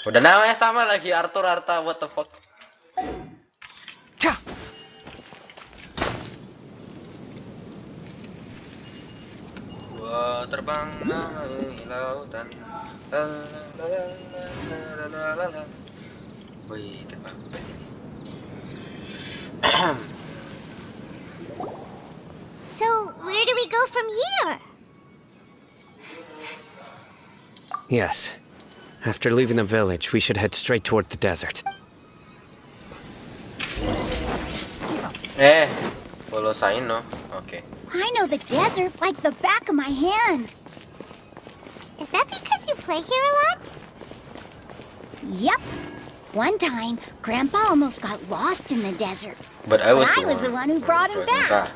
Udah namanya sama lagi, Arthur Arta, what the fuck. Gua terbang di lautan. Wih, terbang ke sini. So, where do we go from here? Yes. After leaving the village, we should head straight toward the desert. Follow sign, no? Okay. I know the desert like the back of my hand. Is that because you play here a lot? Yep. One time, Grandpa almost got lost in the desert. But I was the one who brought him back.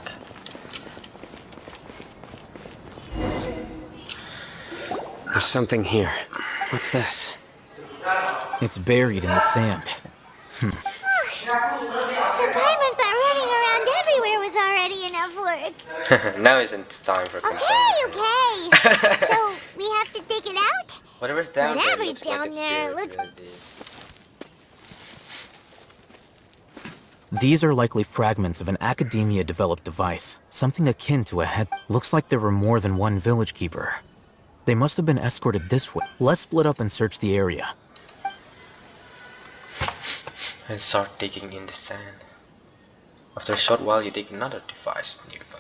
There's something here. What's this? It's buried in the sand. The pirates that running around everywhere was already enough work. Now isn't time for Okay. So, we have to dig it out? Whatever's down Whatever's there down looks there like looks- These are likely fragments of an academia-developed device, something akin to a head. Looks like there were more than one village keeper. They must have been escorted this way. Let's split up and search the area. and start digging in the sand. After a short while, you dig another device nearby.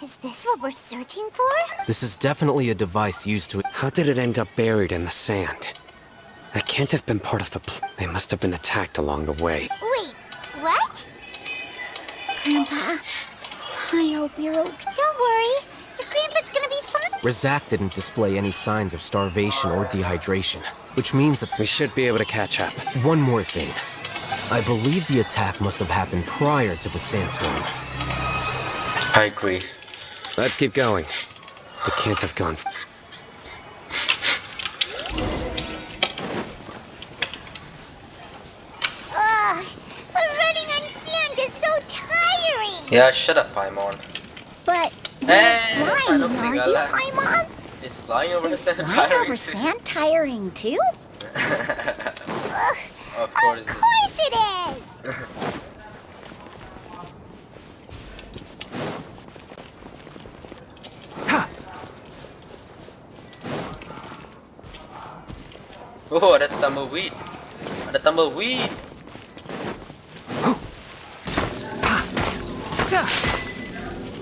Is this what we're searching for? This is definitely a device used to... How did it end up buried in the sand? That can't have been part of the They must have been attacked along the way. Wait, what? Grandpa, I hope you're okay. Don't worry, your grandpa's gonna be fine. Razak didn't display any signs of starvation or dehydration, which means that... We should be able to catch up. One more thing. I believe the attack must have happened prior to the sandstorm. I agree. Let's keep going. It can't have gone... Ugh, but running on sand is so tiring. Yeah, shut up, Paimon. But you're Hey, flying, paano aren't you, tingala? Paimon? Is flying over the Is sand flying tiring over too? sand tiring too? Ugh, Of course. Of course it is! Oh, ada tumbleweed. Ada tumbleweed.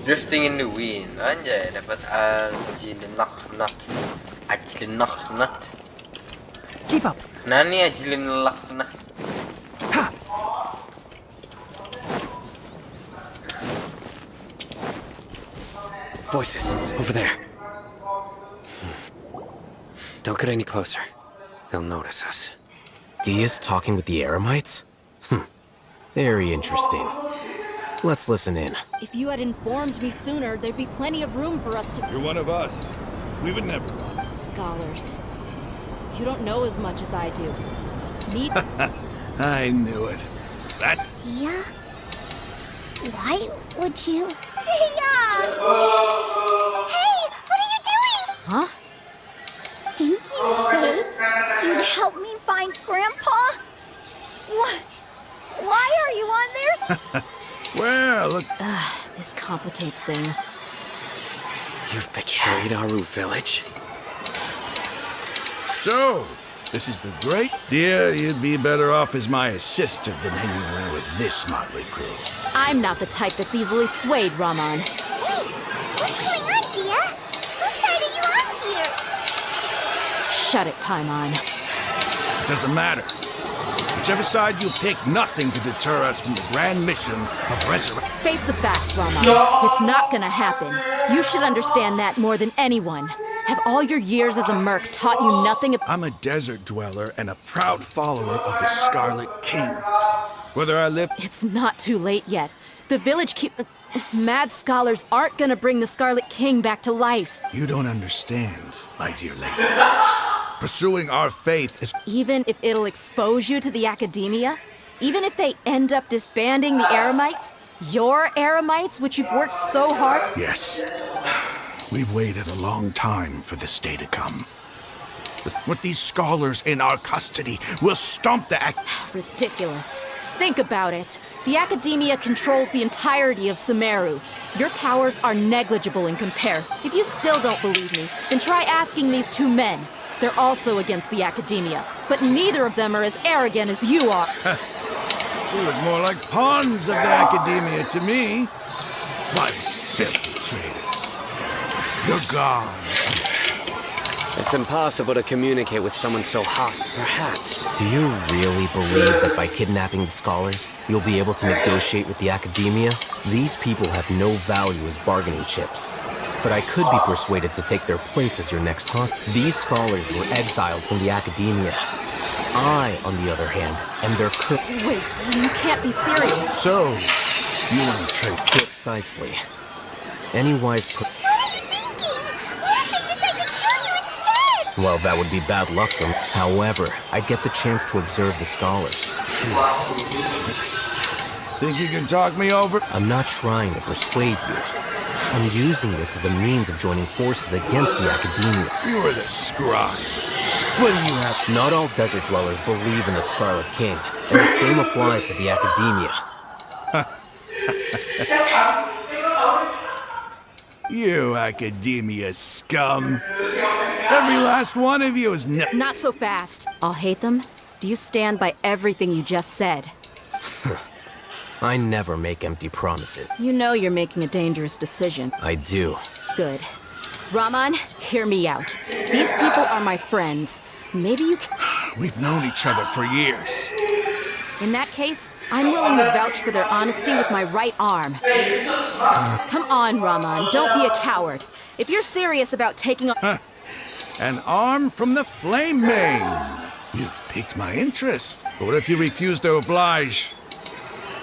Drifting in the wind. Anjay, dapat ajilinak nut. Ajilinak nut. Keep up. Nani ajilinak nut? Voices, over there. Don't get any closer. They'll notice us. Dia's talking with the Eremites? Very interesting. Let's listen in. If you had informed me sooner, there'd be plenty of room for us to... You're one of us. We would never. Scholars. You don't know as much as I do. Need... I knew it. That's... Dia? Why would you? Dia! Hey, what are you doing? Huh? Didn't you say you'd help me find Grandpa? What? Why are you on there? Well, look. This complicates things. You've betrayed Aru village? So, this is the great... Dear, you'd be better off as my assistant than hanging around with this motley crew. I'm not the type that's easily swayed, Raman. Wait, what's going on, Dia? Whose side are you on here? Shut it, Paimon. It doesn't matter. Whichever side you pick, nothing can deter us from the grand mission of resurrection. Face the facts, Raman. It's not gonna happen. You should understand that more than anyone. Have all your years as a merc taught you nothing about... I'm a desert dweller and a proud follower of the Scarlet King. Whether I live... It's not too late yet. The village keep... Mad scholars aren't gonna bring the Scarlet King back to life. You don't understand, my dear lady. Pursuing our faith is... Even if it'll expose you to the academia, even if they end up disbanding the Eremites, your Eremites, which you've worked so hard... Yes. We've waited a long time for this day to come. With these scholars in our custody, we'll stomp the Ridiculous. Think about it. The Academia controls the entirety of Sumeru. Your powers are negligible in comparison. If you still don't believe me, then try asking these two men. They're also against the Academia, but neither of them are as arrogant as you are. You look more like pawns of the Academia to me. Why, filthy traitors. You're gone. It's impossible to communicate with someone so hostile. Perhaps. Do you really believe that by kidnapping the scholars, you'll be able to negotiate with the Academia? These people have no value as bargaining chips. But I could be persuaded to take their place as your next hostage. These scholars were exiled from the Academia. I, on the other hand, am their Wait, you can't be serious. So, you want to trade? Precisely. Any wise What are you thinking? What if they decide to kill you instead? Well, that would be bad luck for me. However, I'd get the chance to observe the scholars. Think you can talk me over? I'm not trying to persuade you. I'm using this as a means of joining forces against the Academia. You are the scribe. What do you have? Not all desert dwellers believe in the Scarlet King, and the same applies to the Academia. You Academia scum. Every last one of you is Not so fast. I'll hate them. Do you stand by everything you just said? I never make empty promises. You know you're making a dangerous decision. I do. Good. Raman, hear me out. These people are my friends. Maybe you can... We've known each other for years. In that case, I'm willing to vouch for their honesty with my right arm. Come on, Raman, don't be a coward. If you're serious about taking on... An arm from the flame mane. You've piqued my interest. But what if you refuse to oblige?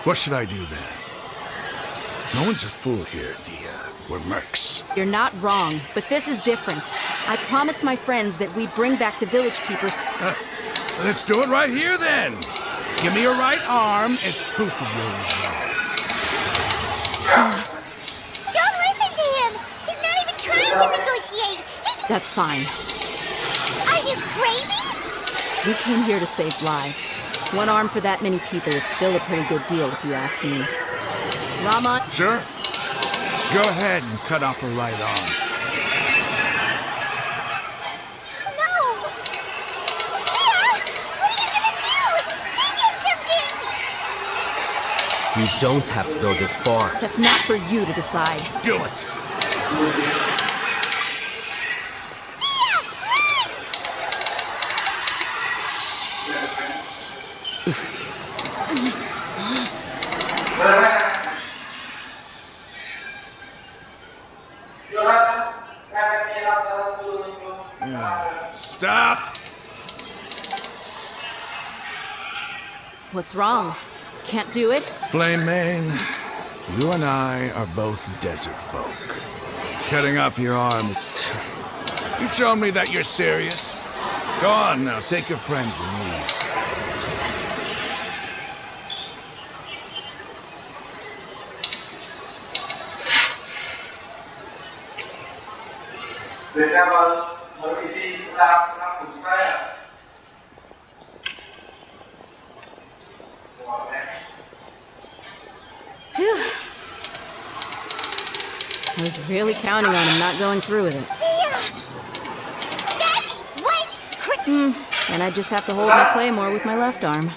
What should I do then? No one's a fool here, Dia. We're mercs. You're not wrong, but this is different. I promised my friends that we'd bring back the village keepers to... Let's do it right here then. Give me your right arm as proof of your resolve. Don't listen to him! He's not even trying to negotiate! That's fine. Are you crazy? We came here to save lives. One arm for that many people is still a pretty good deal, if you ask me. Raman... Sure. Go ahead and cut off her right arm. No! Tia! What are you gonna do? Think of something! You don't have to go this far. That's not for you to decide. Do it. Stop! What's wrong? Can't do it? Flame Mane, you and I are both desert folk. Cutting off your arm. You've shown me that you're serious. Go on now, take your friends and leave. baru isi tahap khusus saya. Phew. I was really counting on him not going through with it. That was And I just have to hold my claymore with my left arm.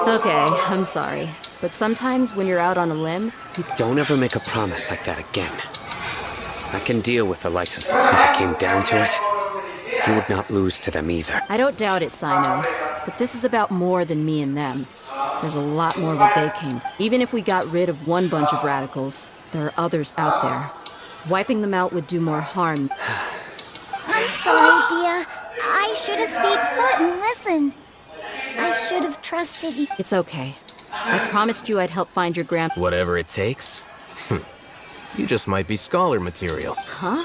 Okay, I'm sorry. But sometimes when you're out on a limb, you... Don't ever make a promise like that again. I can deal with the likes of... If it came down to it, you would not lose to them either. I don't doubt it, Sino. But this is about more than me and them. There's a lot more where they came. Even if we got rid of one bunch of radicals, there are others out there. Wiping them out would do more harm. I'm sorry, Dia. I should have stayed put and listened. I should have trusted you. It's okay. I promised you I'd help find your grand... Whatever it takes? You just might be scholar material. Huh?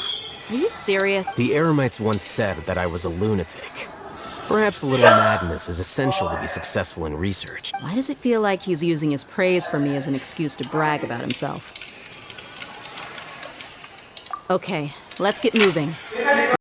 Are you serious? The Eremites once said that I was a lunatic. Perhaps a little madness is essential to be successful in research. Why does it feel like he's using his praise for me as an excuse to brag about himself? Okay, Let's get moving.